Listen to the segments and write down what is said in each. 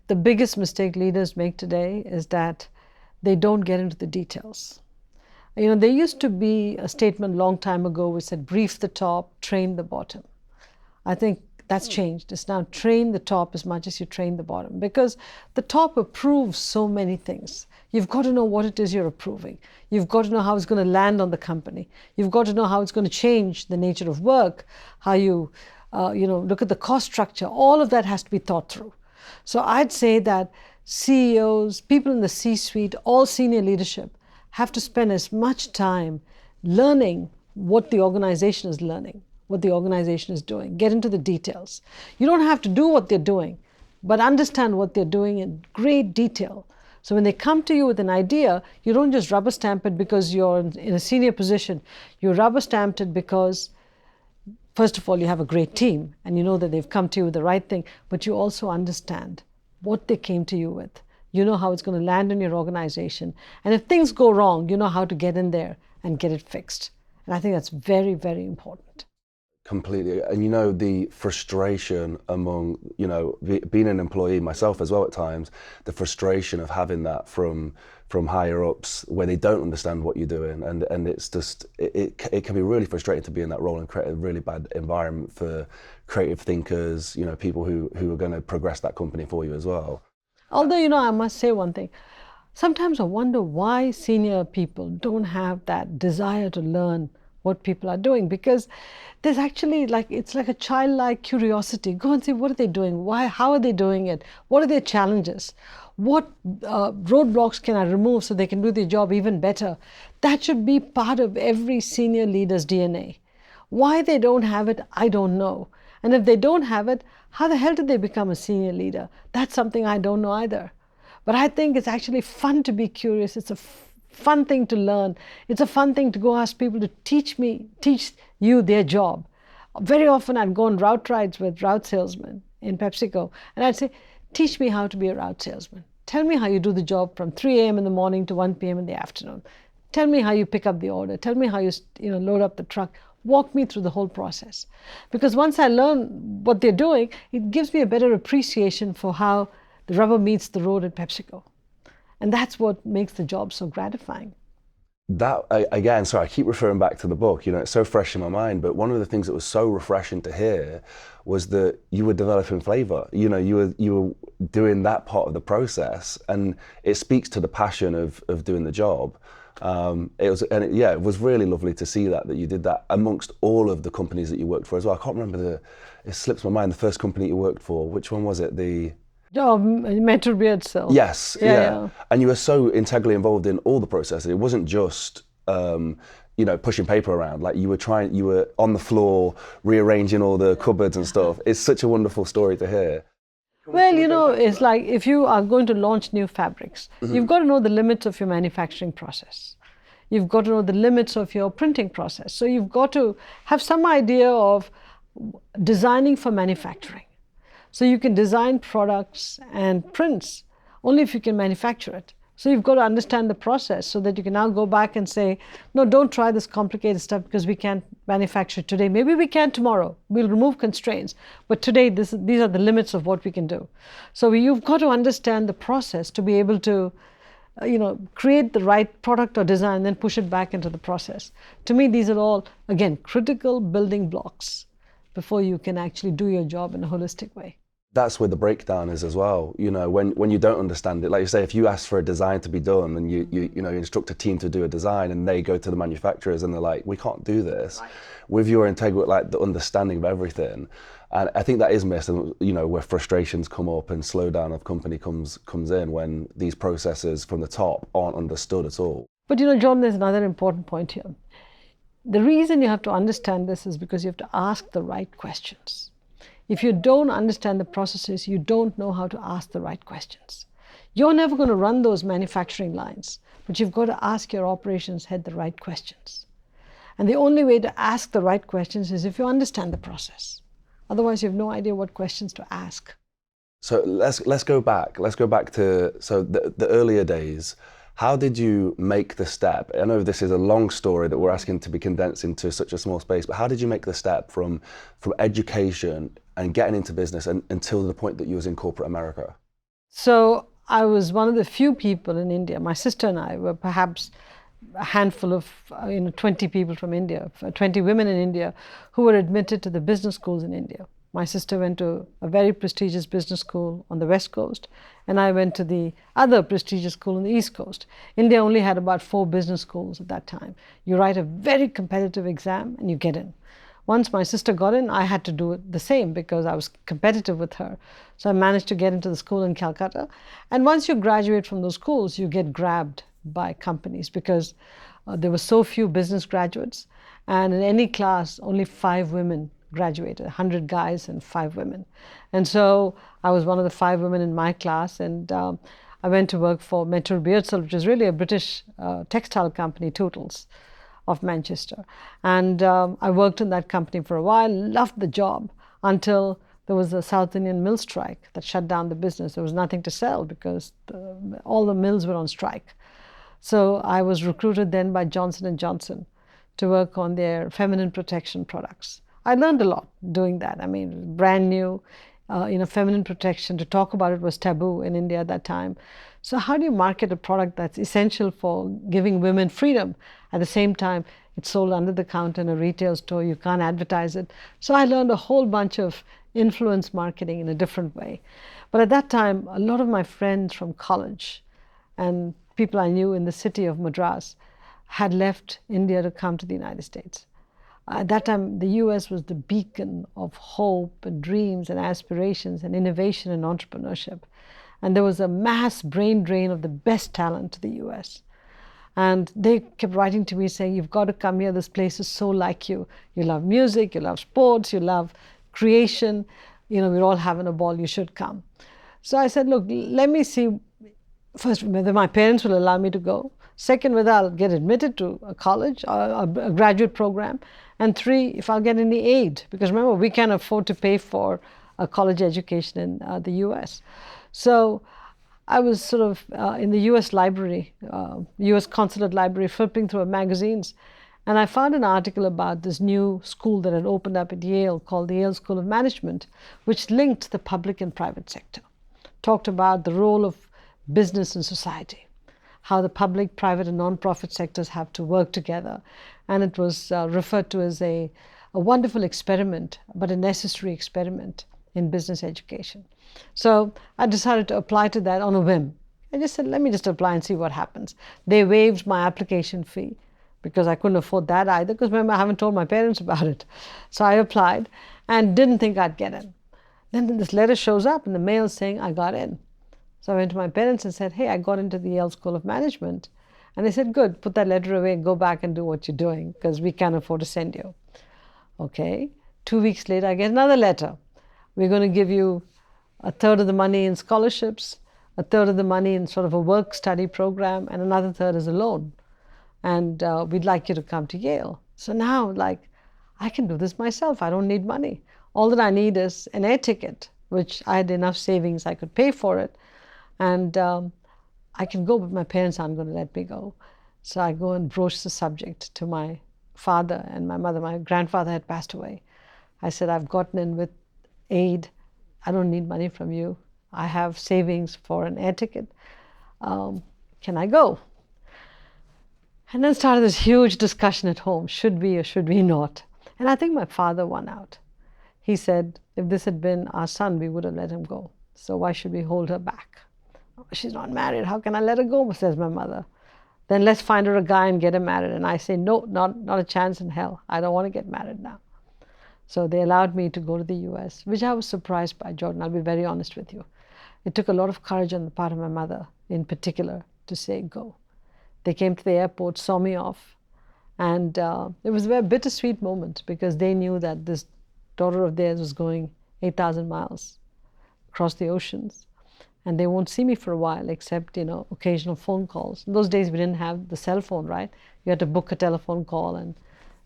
the biggest mistake leaders make today is that they don't get into the details. There used to be a statement a long time ago which said, brief the top, train the bottom. I think that's changed. It's now train the top as much as you train the bottom, because the top approves so many things. You've got to know what it is you're approving. You've got to know how it's going to land on the company. You've got to know how it's going to change the nature of work, how you look at the cost structure. All of that has to be thought through. So I'd say that CEOs, people in the C-suite, all senior leadership have to spend as much time learning what the organization is learning, what the organization is doing. Get into the details. You don't have to do what they're doing, but understand what they're doing in great detail. So when they come to you with an idea, you don't just rubber stamp it because you're in a senior position. You rubber stamp it because, first of all, you have a great team and you know that they've come to you with the right thing, but you also understand what they came to you with. You know how it's going to land in your organization. And if things go wrong, you know how to get in there and get it fixed. And I think that's very, very important. Completely. And the frustration among, being an employee myself as well at times, the frustration of having that from higher ups where they don't understand what you're doing. And it's just, it can be really frustrating to be in that role and create a really bad environment for creative thinkers, people who are going to progress that company for you as well. Although, I must say one thing. Sometimes I wonder why senior people don't have that desire to learn what people are doing, because there's actually it's like a childlike curiosity. Go and see, what are they doing? Why? How are they doing it? What are their challenges? What roadblocks can I remove so they can do their job even better? That should be part of every senior leader's DNA. Why they don't have it, I don't know. And if they don't have it, how the hell did they become a senior leader? That's something I don't know either. But I think it's actually fun to be curious. It's a fun thing to learn. It's a fun thing to go ask people to teach you their job. Very often I'd go on route rides with route salesmen in PepsiCo, and I'd say, teach me how to be a route salesman. Tell me how you do the job from 3 a.m. in the morning to 1 p.m. in the afternoon. Tell me how you pick up the order. Tell me how you load up the truck. Walk me through the whole process. Because once I learn what they're doing, it gives me a better appreciation for how the rubber meets the road at PepsiCo. And that's what makes the job so gratifying. That, again, sorry, I keep referring back to the book, it's so fresh in my mind, but one of the things that was so refreshing to hear was that you were developing flavor. You were doing that part of the process, and it speaks to the passion of doing the job. It was really lovely to see that you did that amongst all of the companies that you worked for as well. I can't remember it slips my mind, the first company you worked for. Which one was it? Metro Beard Cell. Yes, yeah. And you were so integrally involved in all the processes. It wasn't just pushing paper around. Like you were on the floor rearranging all the cupboards and stuff. It's such a wonderful story to hear. Well, it's like if you are going to launch new fabrics, you've got to know the limits of your manufacturing process. You've got to know the limits of your printing process. So you've got to have some idea of designing for manufacturing. So you can design products and prints only if you can manufacture it. So you've got to understand the process so that you can now go back and say, no, don't try this complicated stuff because we can't manufacture it today. Maybe we can tomorrow. We'll remove constraints. But today, these are the limits of what we can do. So you've got to understand the process to be able to create the right product or design and then push it back into the process. To me, these are all, again, critical building blocks before you can actually do your job in a holistic way. That's where the breakdown is as well. When you don't understand it, like you say, if you ask for a design to be done and you instruct a team to do a design and they go to the manufacturers and they're like, we can't do this. Right. With your integrity, like the understanding of everything. And I think that is missed, and where frustrations come up and slowdown of company comes in when these processes from the top aren't understood at all. But John, there's another important point here. The reason you have to understand this is because you have to ask the right questions. If you don't understand the processes, you don't know how to ask the right questions. You're never going to run those manufacturing lines, but you've got to ask your operations head the right questions. And the only way to ask the right questions is if you understand the process. Otherwise, you have no idea what questions to ask. So let's go back. Let's go back to the earlier days. How did you make the step? I know this is a long story that we're asking to be condensed into such a small space, but how did you make the step from education and getting into business until the point that you was in corporate America? So I was one of the few people in India. My sister and I were perhaps a handful of 20 people from India, 20 women in India who were admitted to the business schools in India. My sister went to a very prestigious business school on the West Coast, and I went to the other prestigious school on the East Coast. India only had about 4 business schools at that time. You write a very competitive exam and you get in. Once my sister got in, I had to do it the same because I was competitive with her. So I managed to get into the school in Calcutta. And once you graduate from those schools, you get grabbed by companies because there were so few business graduates. And in any class, only 5 women graduated, 100 guys and 5 women. And so I was one of the 5 women in my class. And I went to work for Metro Beardsall, which is really a British textile company, Totals, of Manchester. And I worked in that company for a while, loved the job until there was a South Indian mill strike that shut down the business. There was nothing to sell because all the mills were on strike. So I was recruited then by Johnson and Johnson to work on their feminine protection products. I learned a lot doing that. I mean, brand new, feminine protection. To talk about it was taboo in India at that time. So how do you market a product that's essential for giving women freedom? At the same time, it's sold under the counter in a retail store. You can't advertise it. So I learned a whole bunch of influence marketing in a different way. But at that time, a lot of my friends from college and people I knew in the city of Madras had left India to come to the United States. At that time, the US was the beacon of hope and dreams and aspirations and innovation and entrepreneurship. And there was a mass brain drain of the best talent to the US. And they kept writing to me saying, you've got to come here. This place is so like you. You love music, you love sports, you love creation. We're all having a ball. You should come. So I said, look, let me see first whether my parents will allow me to go. Second, whether I'll get admitted to a college or a graduate program. And 3, if I'll get any aid. Because remember, we can't afford to pay for a college education in the US. So I was sort of in the US library, US consulate library, flipping through magazines. And I found an article about this new school that had opened up at Yale called the Yale School of Management, which linked the public and private sector. Talked about the role of business in society, how the public, private, and non-profit sectors have to work together. And it was referred to as a wonderful experiment, but a necessary experiment in business education. So I decided to apply to that on a whim. I just said, let me just apply and see what happens. They waived my application fee because I couldn't afford that either, because remember, I haven't told my parents about it. So I applied and didn't think I'd get in. Then this letter shows up in the mail saying I got in. So I went to my parents and said, hey, I got into the Yale School of Management. And they said, good, put that letter away and go back and do what you're doing because we can't afford to send you. Okay. 2 weeks later, I get another letter. We're going to give you a third of the money in scholarships, a third of the money in sort of a work study program, and another third as a loan. And we'd like you to come to Yale. So now, I can do this myself. I don't need money. All that I need is an air ticket, which I had enough savings I could pay for it. And I can go, but my parents aren't going to let me go. So I go and broach the subject to my father and my mother. My grandfather had passed away. I said, I've gotten in with aid. I don't need money from you. I have savings for an air ticket. Can I go? And then started this huge discussion at home. Should we or should we not? And I think my father won out. He said, if this had been our son, we would have let him go. So why should we hold her back? She's not married. How can I let her go? Says my mother. Then let's find her a guy and get her married. And I say, no, not a chance in hell. I don't want to get married now. So they allowed me to go to the US, which I was surprised by, Jordan. I'll be very honest with you. It took a lot of courage on the part of my mother, in particular, to say go. They came to the airport, saw me off. And it was a very bittersweet moment because they knew that this daughter of theirs was going 8,000 miles across the oceans. And they won't see me for a while, except, occasional phone calls. In those days, we didn't have the cell phone, right? You had to book a telephone call and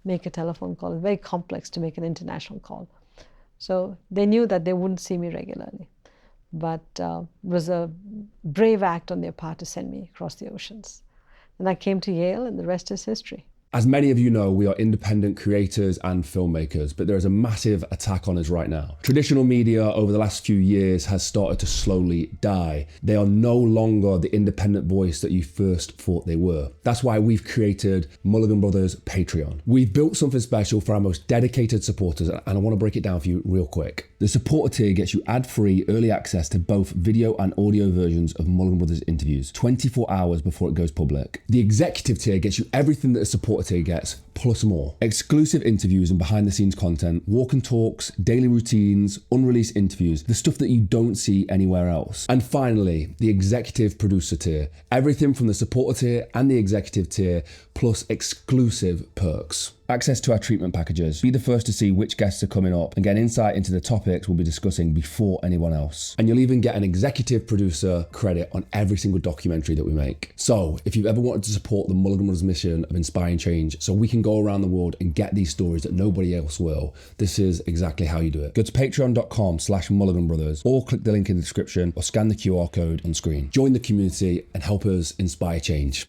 make a telephone call. It's very complex to make an international call. So they knew that they wouldn't see me regularly. But it was a brave act on their part to send me across the oceans. And I came to Yale, and the rest is history. As many of you know, we are independent creators and filmmakers, but there is a massive attack on us right now. Traditional media over the last few years has started to slowly die. They are no longer the independent voice that you first thought they were. That's why we've created Mulligan Brothers Patreon. We've built something special for our most dedicated supporters, and I want to break it down for you real quick. The supporter tier gets you ad-free early access to both video and audio versions of Mulligan Brothers interviews 24 hours before it goes public. The executive tier gets you everything that a supporter tier gets, plus more. Exclusive interviews and behind the scenes content, walk and talks, daily routines, unreleased interviews, the stuff that you don't see anywhere else. And finally, the executive producer tier. Everything from the supporter tier and the executive tier, plus exclusive perks. Access to our treatment packages. Be the first to see which guests are coming up and get insight into the topics we'll be discussing before anyone else. And you'll even get an executive producer credit on every single documentary that we make. So if you've ever wanted to support the Mulligan Brothers mission of inspiring change so we can go around the world and get these stories that nobody else will, this is exactly how you do it. Go to patreon.com/Mulligan Brothers or click the link in the description or scan the QR code on screen. Join the community and help us inspire change.